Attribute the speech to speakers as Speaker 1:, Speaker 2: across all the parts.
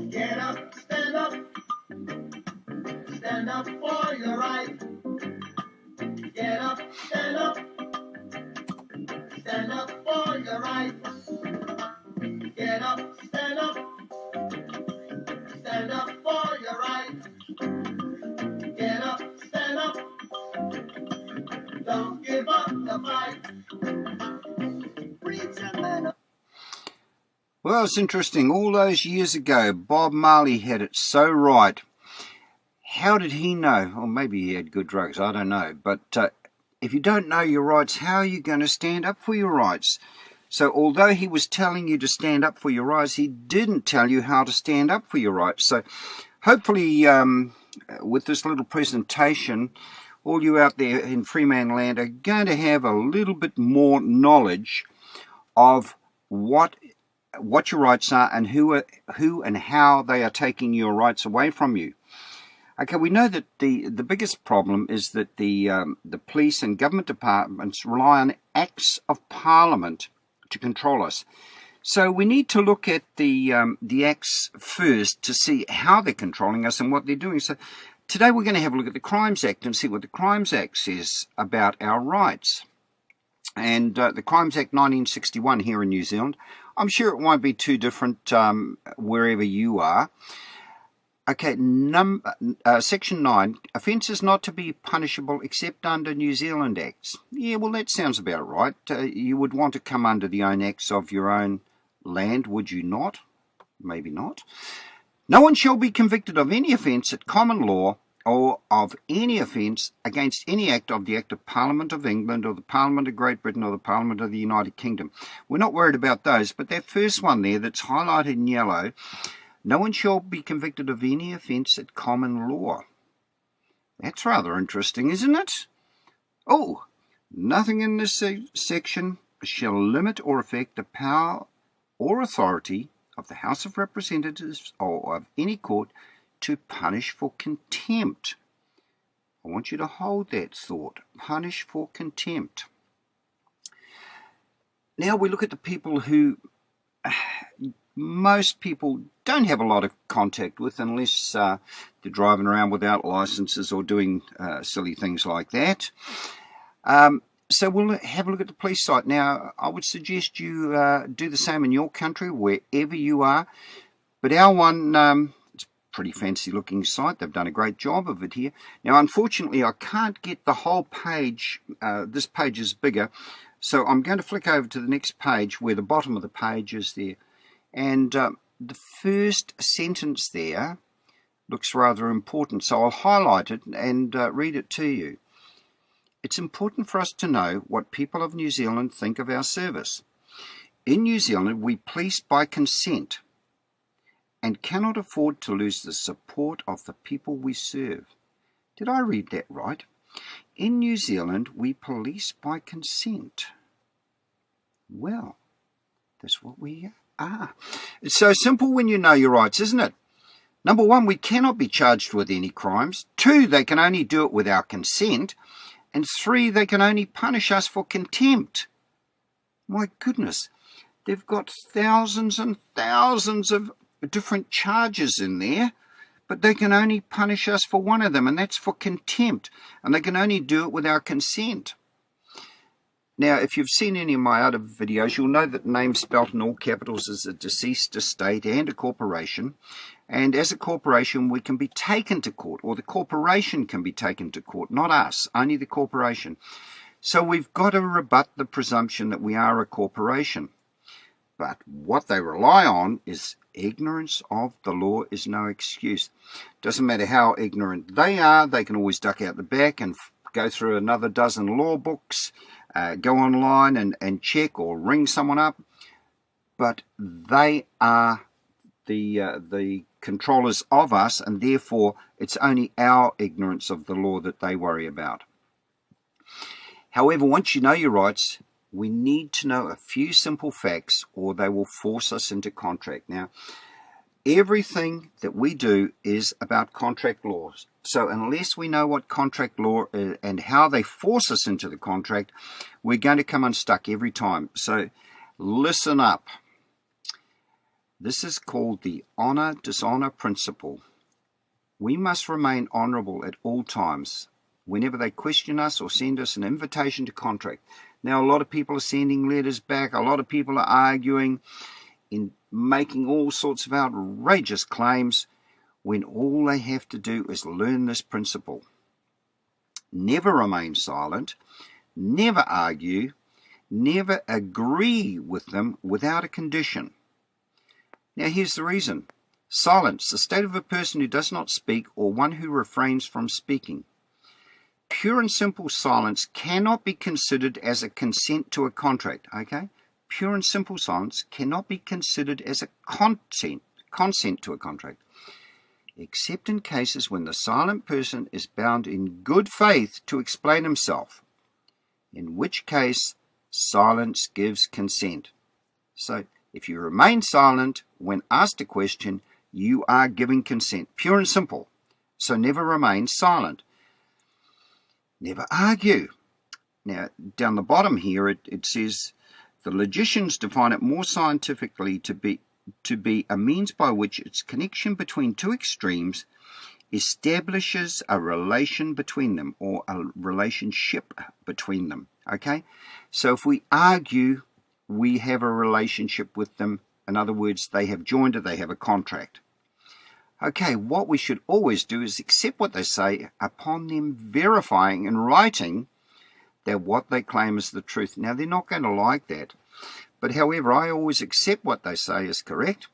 Speaker 1: Get up, stand up for your right. Get up, stand up for your right. Get up, stand up for your right. Get up, stand up, don't give up the fight. Well, it's interesting. All those years ago, Bob Marley had it so right. How did he know? Or maybe he had good drugs, I don't know. But if you don't know your rights, how are you going to stand up for your rights? So although he was telling you to stand up for your rights, he didn't tell you how to stand up for your rights. So hopefully with this little presentation, all you out there in Freeman land are going to have a little bit more knowledge of what your rights are and who and how they are taking your rights away from you. Okay, we know that the biggest problem is that the police and government departments rely on acts of parliament to control us. So we need to look at the acts first to see how they're controlling us and what they're doing. So today we're going to have a look at the Crimes Act and see what the Crimes Act says about our rights. And the Crimes Act 1961 here in New Zealand, I'm sure it won't be too different wherever you are. Okay, Section 9, offences not to be punishable except under New Zealand Acts. Yeah, well, that sounds about right. You would want to come under the own acts of your own land, would you not? Maybe not. No one shall be convicted of any offence at common law or of any offence against any act of the Act of Parliament of England or the Parliament of Great Britain or the Parliament of the United Kingdom. We're not worried about those, but that first one there that's highlighted in yellow, no one shall be convicted of any offence at common law. That's rather interesting, isn't it? Oh, nothing in this section shall limit or affect the power or authority of the House of Representatives or of any court to punish for contempt. I want you to hold that thought. Punish for contempt. Now we look at the people who most people don't have a lot of contact with unless they're driving around without licenses or doing silly things like that. So we'll have a look at the police site. Now, I would suggest you do the same in your country, wherever you are. But our one, it's a pretty fancy looking site. They've done a great job of it here. Now, unfortunately, I can't get the whole page. This page is bigger. So I'm going to flick over to the next page where the bottom of the page is there. And the first sentence there looks rather important. So I'll highlight it and read it to you. It's important for us to know what people of New Zealand think of our service. In New Zealand, we police by consent and cannot afford to lose the support of the people we serve. Did I read that right? In New Zealand, we police by consent. Well, that's what we are. It's so simple when you know your rights, isn't it? Number one, we cannot be charged with any crimes. Two, they can only do it with our consent. And three, they can only punish us for contempt. My goodness, they've got thousands and thousands of different charges in there, but they can only punish us for one of them, and that's for contempt. And they can only do it with our consent. Now, if you've seen any of my other videos, you'll know that name spelt in all capitals is a deceased estate and a corporation. And as a corporation, we can be taken to court, or the corporation can be taken to court, not us, only the corporation. So we've got to rebut the presumption that we are a corporation. But what they rely on is ignorance of the law is no excuse. Doesn't matter how ignorant they are, they can always duck out the back and go through another dozen law books, go online and check or ring someone up. But they are the controllers of us, and therefore it's only our ignorance of the law that they worry about. However, once you know your rights, we need to know a few simple facts, or they will force us into contract. Now, Everything that we do is about contract laws. So unless we know what contract law is and how they force us into the contract, we're going to come unstuck every time. So listen up. This is called the honor-dishonor principle. We must remain honorable at all times whenever they question us or send us an invitation to contract. Now, a lot of people are sending letters back. A lot of people are arguing, in making all sorts of outrageous claims, when all they have to do is learn this principle. Never remain silent, never argue, never agree with them without a condition. Now here's the reason. Silence, the state of a person who does not speak or one who refrains from speaking. Pure and simple silence cannot be considered as a consent to a contract, okay? Pure and simple silence cannot be considered as a consent to a contract, except in cases when the silent person is bound in good faith to explain himself, in which case silence gives consent. So if you remain silent when asked a question, you are giving consent, pure and simple. So never remain silent. Never argue. Now, down the bottom here, it says, the logicians define it more scientifically to be a means by which its connection between two extremes establishes a relation between them, or a relationship between them. Okay? So if we argue, we have a relationship with them. In other words, they have joined it, they have a contract. Okay, what we should always do is accept what they say upon them verifying in writing that what they claim is the truth. Now, they're not going to like that. But however, I always accept what they say is correct.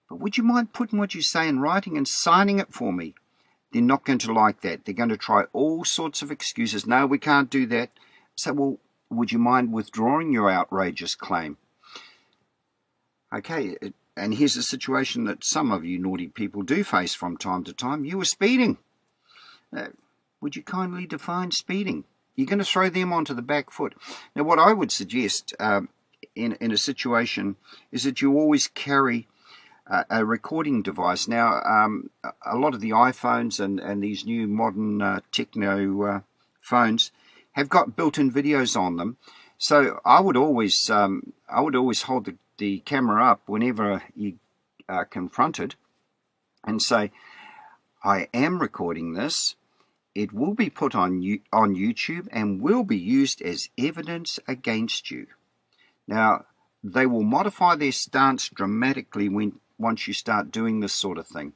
Speaker 1: But would you mind putting what you say in writing and signing it for me? They're not going to like that. They're going to try all sorts of excuses. No, we can't do that. So, well, would you mind withdrawing your outrageous claim? Okay, and here's a situation that some of you naughty people do face from time to time. You were speeding. Would you kindly define speeding? You're going to throw them onto the back foot. Now, what I would suggest in a situation is that you always carry a recording device. Now, a lot of the iPhones and these new modern techno phones have got built-in videos on them. So I would always hold the camera up whenever you are confronted and say, I am recording this. It will be put on YouTube and will be used as evidence against you. Now, they will modify their stance dramatically once you start doing this sort of thing.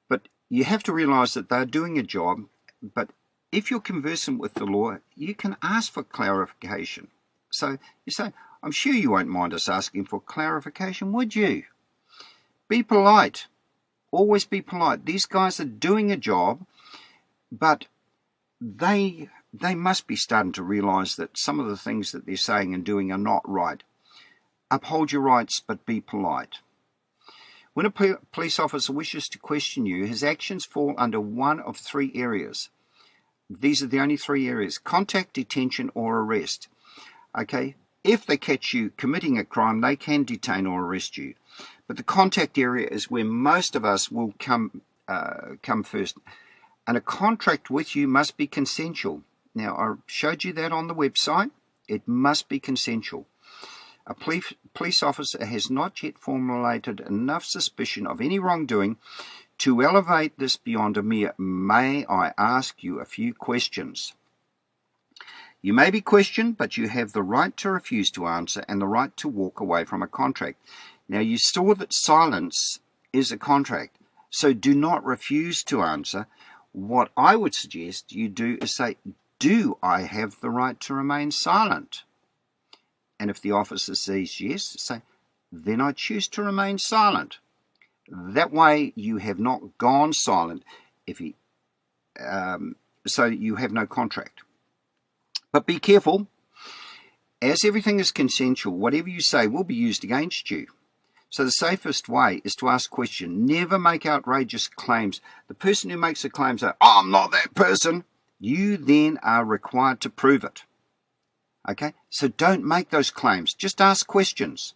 Speaker 1: But you have to realize that they're doing a job, but if you're conversant with the law, you can ask for clarification. So you say, I'm sure you won't mind us asking for clarification, would you? Be polite. Always be polite. These guys are doing a job, but they must be starting to realize that some of the things that they're saying and doing are not right. Uphold your rights, but be polite. When a police officer wishes to question you, his actions fall under one of three areas. These are the only three areas: contact, detention, or arrest. Okay? If they catch you committing a crime, they can detain or arrest you. But the contact area is where most of us will come first. And a contract with you must be consensual. Now, I showed you that on the website. It must be consensual. A police officer has not yet formulated enough suspicion of any wrongdoing to elevate this beyond a mere, may I ask you a few questions? You may be questioned, but you have the right to refuse to answer and the right to walk away from a contract. Now, you saw that silence is a contract, so do not refuse to answer. What I would suggest you do is say, do I have the right to remain silent? And if the officer says yes, say, then I choose to remain silent. That way you have not gone silent so you have no contract. But be careful. As everything is consensual, whatever you say will be used against you. So the safest way is to ask questions. Never make outrageous claims. The person who makes a claim says, oh, I'm not that person. You then are required to prove it. Okay? So don't make those claims. Just ask questions.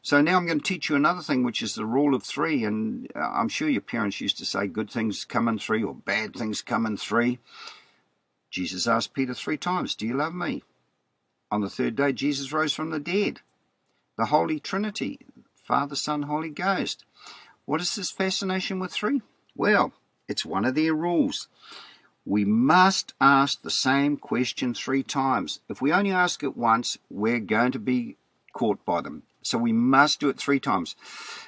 Speaker 1: So now I'm going to teach you another thing, which is the rule of three. And I'm sure your parents used to say good things come in three or bad things come in three. Jesus asked Peter 3 times, do you love me? On the third day, Jesus rose from the dead. The Holy Trinity, Father, Son, Holy Ghost. What is this fascination with three? Well, it's one of their rules. We must ask the same question 3 times. If we only ask it once, we're going to be caught by them. So we must do it 3 times.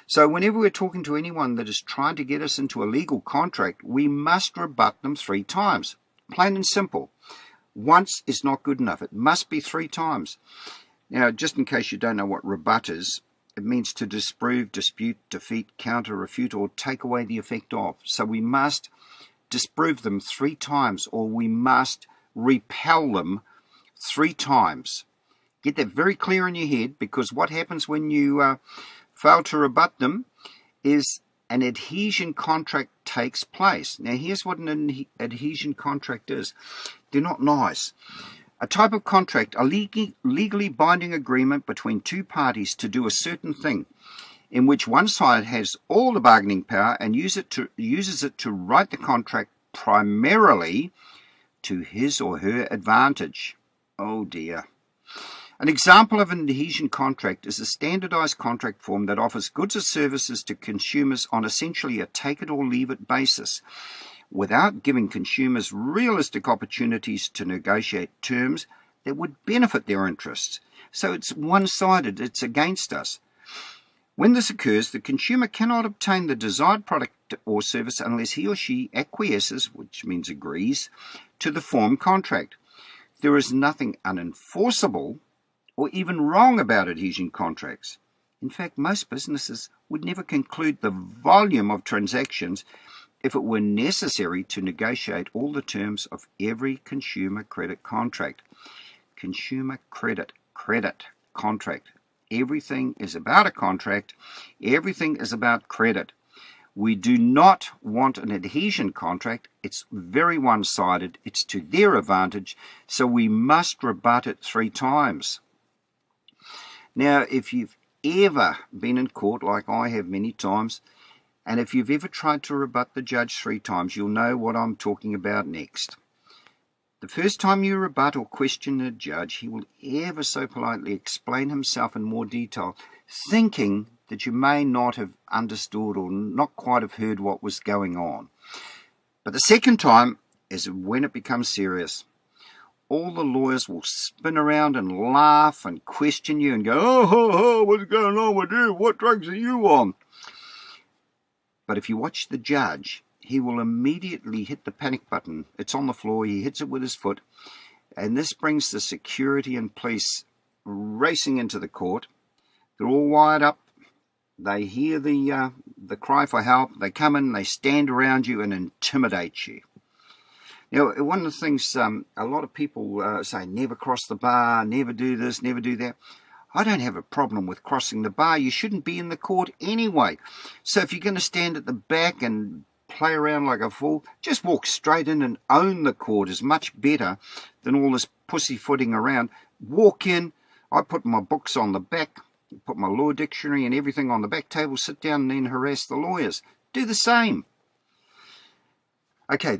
Speaker 1: So whenever we're talking to anyone that is trying to get us into a legal contract, we must rebut them 3 times. Plain and simple. Once is not good enough. It must be 3 times. Now, just in case you don't know what rebut is, it means to disprove, dispute, defeat, counter, refute, or take away the effect of. So we must disprove them 3 times, or we must repel them 3 times. Get that very clear in your head, because what happens when you fail to rebut them is an adhesion contract takes place. Now, here's what an adhesion contract is. They're not nice. A type of contract, a legally binding agreement between 2 parties to do a certain thing, in which one side has all the bargaining power and uses it to write the contract primarily to his or her advantage. Oh dear. An example of an adhesion contract is a standardized contract form that offers goods or services to consumers on essentially a take-it-or-leave-it basis, without giving consumers realistic opportunities to negotiate terms that would benefit their interests. So it's one-sided, it's against us. When this occurs, the consumer cannot obtain the desired product or service unless he or she acquiesces, which means agrees, to the form contract. There is nothing unenforceable or even wrong about adhesion contracts. In fact, most businesses would never conclude the volume of transactions if it were necessary to negotiate all the terms of every consumer credit contract. Consumer credit contract. Everything is about a contract. Everything is about credit. We do not want an adhesion contract. It's very one-sided. It's to their advantage. So we must rebut it 3 times. Now, if you've ever been in court, like I have many times, and if you've ever tried to rebut the judge 3 times, you'll know what I'm talking about next. The first time you rebut or question a judge, he will ever so politely explain himself in more detail, thinking that you may not have understood or not quite have heard what was going on. But the second time is when it becomes serious. All the lawyers will spin around and laugh and question you and go, oh, what's going on with you? What drugs are you on? But if you watch the judge, he will immediately hit the panic button. It's on the floor. He hits it with his foot. And this brings the security and police racing into the court. They're all wired up. They hear the cry for help. They come in, they stand around you and intimidate you. Now, one of the things a lot of people say, never cross the bar, never do this, never do that. I don't have a problem with crossing the bar. You shouldn't be in the court anyway. So if you're going to stand at the back and play around like a fool, just walk straight in and own the court is much better than all this pussyfooting around. Walk in. I put my books on the back, put my law dictionary and everything on the back table, sit down and then harass the lawyers. Do the same. Okay.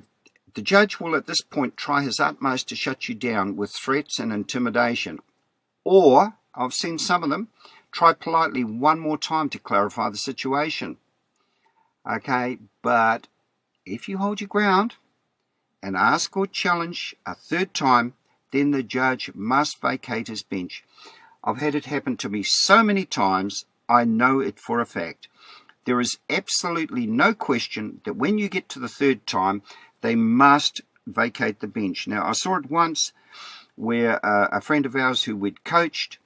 Speaker 1: The judge will at this point try his utmost to shut you down with threats and intimidation. Or, I've seen some of them, try politely one more time to clarify the situation. Okay, but if you hold your ground and ask or challenge a 3rd time, then the judge must vacate his bench. I've had it happen to me so many times, I know it for a fact. There is absolutely no question that when you get to the 3rd time, they must vacate the bench. Now, I saw it once where a friend of ours who we'd coached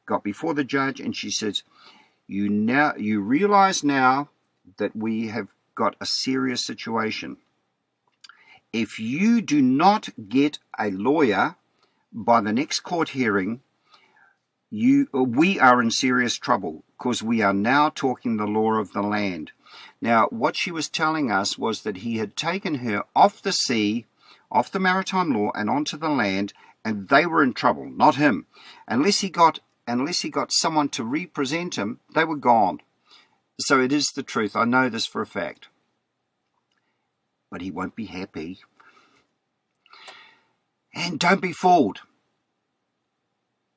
Speaker 1: got before the judge and she says, you realize now that we have got a serious situation. If you do not get a lawyer by the next court hearing, we are in serious trouble because we are now talking the law of the land. Now, what she was telling us was that he had taken her off the sea, off the maritime law, and onto the land, and they were in trouble, not him. Unless he got unless he got someone to represent him, they were gone. So it is the truth. I know this for a fact. But he won't be happy. And don't be fooled.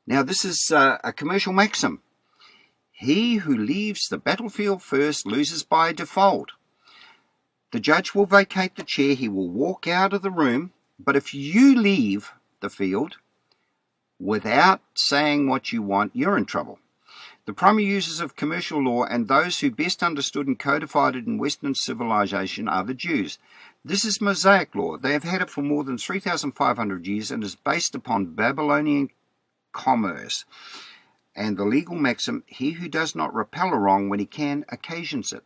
Speaker 1: Now, this is a commercial maxim. He who leaves the battlefield first loses by default. The judge will vacate the chair. He will walk out of the room. But if you leave the field without saying what you want, you're in trouble. The primary users of commercial law and those who best understood and codified it in Western civilization are the Jews. This is Mosaic law. They have had it for more than 3,500 years and is based upon Babylonian commerce. And the legal maxim, he who does not repel a wrong when he can occasions it.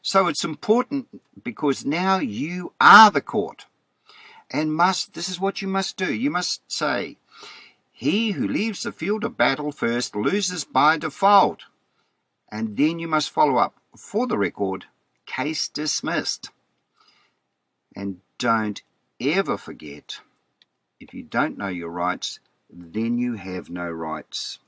Speaker 1: So it's important because now you are the court. And this is what you must do. You must say, he who leaves the field of battle first loses by default. And then you must follow up. For the record, case dismissed. And don't ever forget, if you don't know your rights, then you have no rights.